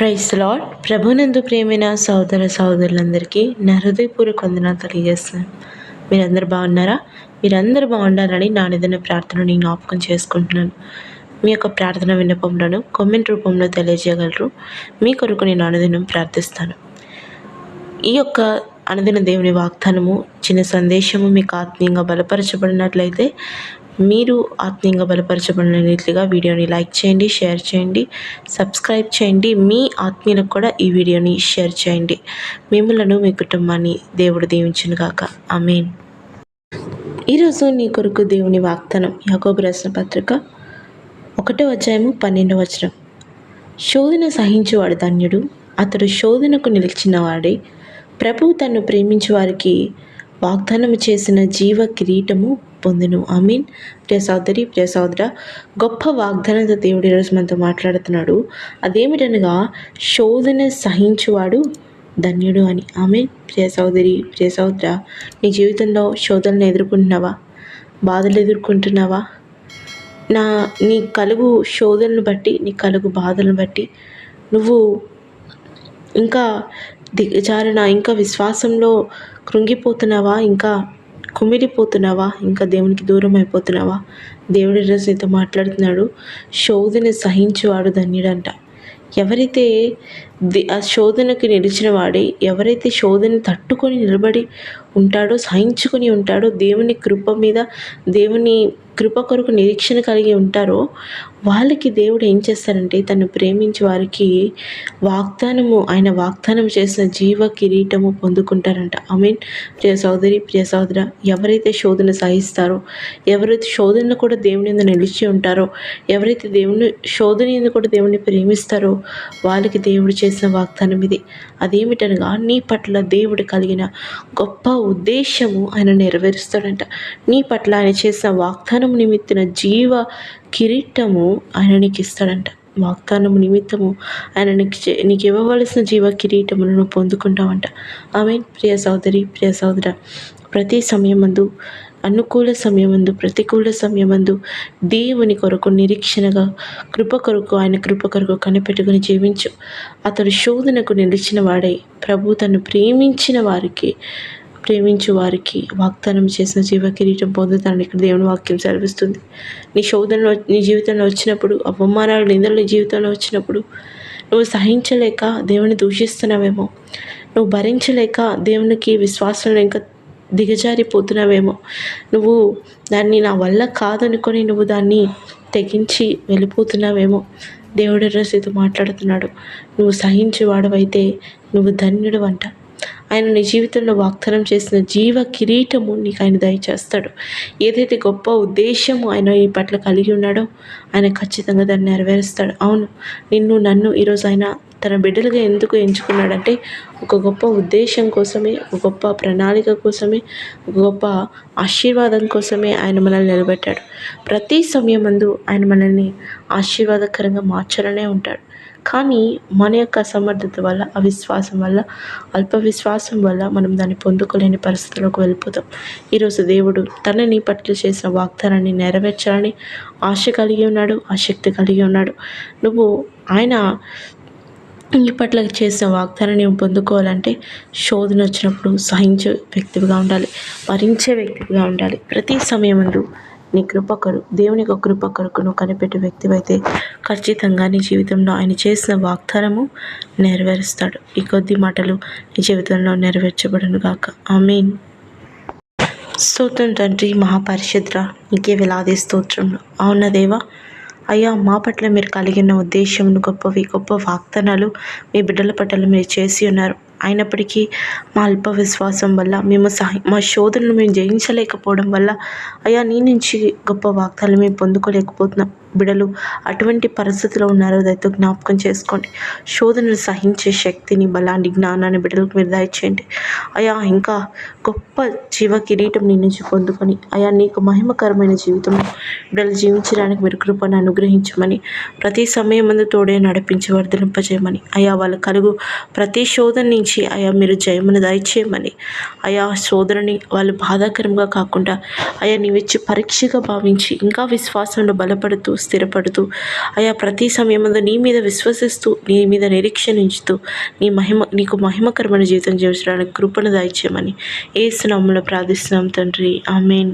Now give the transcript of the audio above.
Praise lord. ప్రభునందు ప్రియమైన సోదర సోదరులందరికీ నా హృదయపూర్వక వందనాలు తెలియజేస్తున్నాను. మీరందరూ బాగున్నారా? మీరందరూ బాగుండాలని నా నిజమైన ప్రార్థనని జ్ఞాపకం చేసుకుంటున్నాను. మీ యొక్క ప్రార్థన విన్నపంలోను కామెంట్ రూపంలో తెలియజేయగలరు. మీ కొరకు నేను అనుదినం ప్రార్థిస్తాను. ఈ యొక్క అనుదిన దేవుని వాగ్దానము, చిన్న సందేశము మీకు ఆత్మీయంగా బలపరచబడినట్లయితే, మీరు ఆత్మీయంగా బలపరచబడినట్లుగా వీడియోని లైక్ చేయండి, షేర్ చేయండి, సబ్స్క్రైబ్ చేయండి. మీ ఆత్మీయులకు కూడా ఈ వీడియోని షేర్ చేయండి. మిమ్మలను, మీ కుటుంబాన్ని దేవుడు దీవించును గాక. ఆమేన్. ఈరోజు నీ కొరకు దేవుని వాగ్దానం యాకోబు రాసిన పత్రిక 1వ అధ్యాయము 12వ వచనం. శోధన సహించువాడు ధన్యుడు, అతడు శోధనకు నిలిచిన వాడే. ప్రభువు తన్ను ప్రేమించు వారికి వాగ్దానము చేసిన జీవ కిరీటము పొందును. ఆమేన్. ప్రియ సోదరి, ప్రియ సోదర, గొప్ప వాగ్దానంతో దేవుడు ఈరోజు మనతో మాట్లాడుతున్నాడు. అదేమిటనగా శోధన సహించువాడు ధన్యుడు అని. ఆమేన్. ప్రియ సోదరి, ప్రియ సోదర, నీ జీవితంలో శోధనలు ఎదుర్కొంటున్నావా? బాధలు ఎదుర్కొంటున్నావా? నీ కలుగు శోధనను బట్టి, నీ కలుగు బాధలను బట్టి నువ్వు ఇంకా దిగజారిన, ఇంకా విశ్వాసంలో కృంగిపోతున్నావా? ఇంకా కుమిలిపోతున్నావా? ఇంకా దేవునికి దూరం అయిపోతున్నావా? దేవుడి ఈరోజు నీతో మాట్లాడుతున్నాడు. శోధన సహించువాడు ధన్యుడంట. ఎవరైతే ఆ శోధనకి నిలిచిన వాడే, ఎవరైతే శోధన తట్టుకొని నిలబడి ఉంటాడో, సహించుకొని ఉంటాడో, దేవుని కృప మీద, దేవుని కృప కొరకు నిరీక్షణ కలిగి ఉంటారో, వాళ్ళకి దేవుడు ఏం చేస్తారంటే తను ప్రేమించి వారికి ఆయన వాగ్దానం చేసిన జీవ కిరీటము పొందుకుంటారంట. ఆమేన్. ప్రియ సోదరి, ప్రియ సోదర, ఎవరైతే శోధన సహిస్తారో, ఎవరైతే శోధనను కూడా దేవుని యందు నిలిచి ఉంటారో, ఎవరైతే శోధన యందు కూడా దేవుని ప్రేమిస్తారో, వాళ్ళకి దేవుడు చేసిన వాగ్దానం ఇది. అదేమిటనగా నీ పట్ల దేవుడు కలిగిన గొప్ప ఉద్దేశము ఆయన నెరవేరుస్తాడంట. నీ పట్ల ఆయన చేసిన వాగ్దానము నిమిత్తిన జీవ కిరీటము ఆయన నీకు ఇస్తాడంట. వాగ్దానము నిమిత్తము ఆయన నీకు ఇవ్వవలసిన జీవ కిరీటమును నువ్వు పొందుకుంటావంట. ఆమేన్. ప్రియ సోదరి, ప్రియ సోదర, ప్రతి సమయమందు, అనుకూల సమయమందు, ప్రతికూల సమయమందు దేవుని కొరకు నిరీక్షణగా, కృప కొరకు, ఆయన కృప కొరకు కనిపెట్టుకుని జీవించు. అతడు శోధనకు నిలిచిన వాడై ప్రభు తను ప్రేమించు వారికి వాగ్దానం చేసిన జీవ కిరీటం పొందుతానని ఇక్కడ దేవుని వాక్యం సెలవిస్తుంది. నీ శోధనలో, నీ జీవితంలో వచ్చినప్పుడు, అవమానాలు, నిందలు నీ జీవితంలో వచ్చినప్పుడు నువ్వు సహించలేక దేవుని దూషిస్తున్నావేమో, నువ్వు భరించలేక దేవునికి విశ్వాసంలో ఇంకా దిగజారిపోతున్నావేమో, నువ్వు దాన్ని నా వల్ల కాదనుకొని నువ్వు దాన్ని తెగించి వెళ్ళిపోతున్నావేమో. దేవుడి రసీతో మాట్లాడుతున్నాడు. నువ్వు సహించేవాడవైతే నువ్వు ధన్యుడు అంట. ఆయన నీ జీవితంలో వాగ్దానం చేసిన జీవ కిరీటము నీకు ఆయన దయచేస్తాడు. ఏదైతే గొప్ప ఉద్దేశము ఆయన ఈ పట్ల కలిగి ఉన్నాడో ఆయన ఖచ్చితంగా దాన్ని నెరవేరుస్తాడు. అవును, నన్ను ఈరోజు ఆయన తన బిడ్డలుగా ఎందుకు ఎంచుకున్నాడంటే ఒక గొప్ప ఉద్దేశం కోసమే, ఒక గొప్ప ప్రణాళిక కోసమే, ఒక గొప్ప ఆశీర్వాదం కోసమే ఆయన మనల్ని నిలబెట్టాడు. ప్రతి సమయమందు ఆయన మనల్ని ఆశీర్వాదకరంగా మార్చాలనే ఉంటాడు. కానీ మన యొక్క అసమర్థత వల్ల, అవిశ్వాసం వల్ల, అల్ప విశ్వాసం వల్ల మనం దాన్ని పొందుకోలేని పరిస్థితుల్లోకి వెళ్ళిపోతాం. ఈరోజు దేవుడు నీ పట్ల చేసిన వాగ్దానాన్ని నెరవేర్చాలని ఆశ కలిగి ఉన్నాడు, ఆసక్తి కలిగి ఉన్నాడు. నువ్వు ఆయన నీ పట్ల చేసిన వాగ్దానాన్ని పొందుకోవాలంటే శోధన వచ్చినప్పుడు సహించే వ్యక్తిగా ఉండాలి, భరించే వ్యక్తిగా ఉండాలి. ప్రతి సమయమందు నీ దేవుని యొక్క కృప కొరకు నువ్వు కనిపెట్టే వ్యక్తివైతే ఖచ్చితంగా నీ జీవితంలో ఆయన చేసిన వాగ్దానము నెరవేరుస్తాడు. ఈ కొద్ది మాటలు నీ జీవితంలో నెరవేర్చబడును గాక. ఆమేన్. స్తోత్రం తండ్రి, మహాపరిశుద్ర, నీకే వేలాది స్తోత్రములు. అవునా దేవా, అయ్యా, మా పట్ల మీరు కలిగిన ఉద్దేశమును, గొప్ప వాగ్దానాలు మీ బిడ్డల పట్ల మీరు చేసి ఉన్నారు. అయినప్పటికీ మా అల్ప విశ్వాసం వల్ల, మా శోధనను మేము జయించలేకపోవడం వల్ల అయ్యా, నీ నుంచి గొప్ప వాగ్దానాలు మేము పొందుకోలేకపోతున్నాం. బిడ్డలు అటువంటి పరిస్థితిలో ఉన్నారో దయతో జ్ఞాపకం చేసుకోండి. శోధనలు సహించే శక్తిని, బలాన్ని, జ్ఞానాన్ని బిడ్డలకు మీరు దయచేయండి. అయ్యా, ఇంకా గొప్ప జీవ కిరీటం నీ నుంచి పొందుకొని అయ్యా, నీకు మహిమకరమైన జీవితం బిడ్డలు జీవించడానికి మీరు కృపను అనుగ్రహించమని, ప్రతి సమయం ముందు తోడే నడిపించి వర్ధలింపజేయమని, అయ్యా వాళ్ళ కలుగు ప్రతి శోధన నుంచి అయ్యా మీరు జయమును దయచేయమని, అయ్యా శోధనని వాళ్ళు బాధాకరంగా కాకుండా అయ్యా నీవిచ్చి పరీక్షగా భావించి ఇంకా విశ్వాసంలో బలపడుతూ స్థిరపడుతూ అయా ప్రతి సమయమందు నీ మీద విశ్వసిస్తూ నీ మీద నిరీక్షణ ఉంచుతూ నీకు మహిమకరమైన జీవితం జీవించడానికి కృపను దయచేయమని యేసు నామములో ప్రార్థిస్తున్నాం తండ్రి. ఆమేన్.